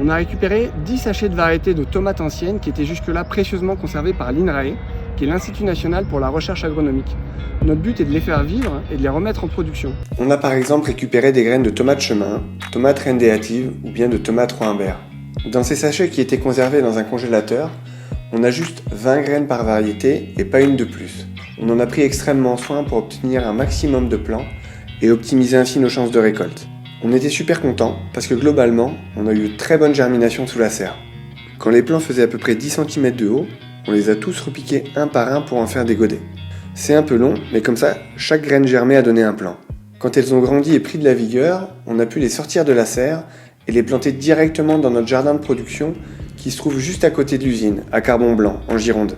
On a récupéré 10 sachets de variétés de tomates anciennes qui étaient jusque-là précieusement conservées par l'INRAE, qui est l'Institut National pour la Recherche Agronomique. Notre but est de les faire vivre et de les remettre en production. On a par exemple récupéré des graines de tomates chemin, tomates reine des hâtives ou bien de tomates roi Humbert. Dans ces sachets qui étaient conservés dans un congélateur, on a juste 20 graines par variété et pas une de plus. On en a pris extrêmement soin pour obtenir un maximum de plants et optimiser ainsi nos chances de récolte. On était super contents parce que globalement, on a eu de très bonne germination sous la serre. Quand les plants faisaient à peu près 10 cm de haut, on les a tous repiqués un par un pour en faire des godets. C'est un peu long, mais comme ça, chaque graine germée a donné un plant. Quand elles ont grandi et pris de la vigueur, on a pu les sortir de la serre et les planter directement dans notre jardin de production qui se trouve juste à côté de l'usine, à Carbon-Blanc, en Gironde.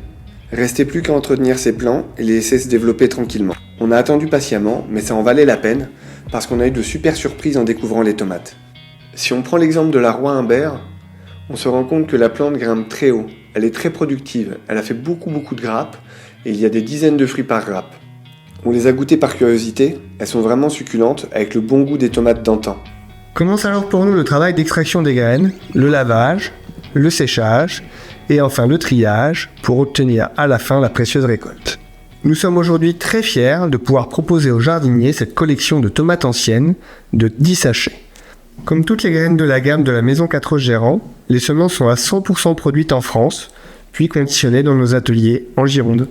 Restait plus qu'à entretenir ces plants et les laisser se développer tranquillement. On a attendu patiemment, mais ça en valait la peine, parce qu'on a eu de super surprises en découvrant les tomates. Si on prend l'exemple de la roi Humbert, on se rend compte que la plante grimpe très haut, elle est très productive, elle a fait beaucoup de grappes, et il y a des dizaines de fruits par grappe. On les a goûtées par curiosité, elles sont vraiment succulentes, avec le bon goût des tomates d'antan. Commence alors pour nous le travail d'extraction des graines, le lavage, le séchage, et enfin le triage, pour obtenir à la fin la précieuse récolte. Nous sommes aujourd'hui très fiers de pouvoir proposer aux jardiniers cette collection de tomates anciennes de 10 sachets. Comme toutes les graines de la gamme de la maison 4 Gérant, les semences sont à 100% produites en France, puis conditionnées dans nos ateliers en Gironde.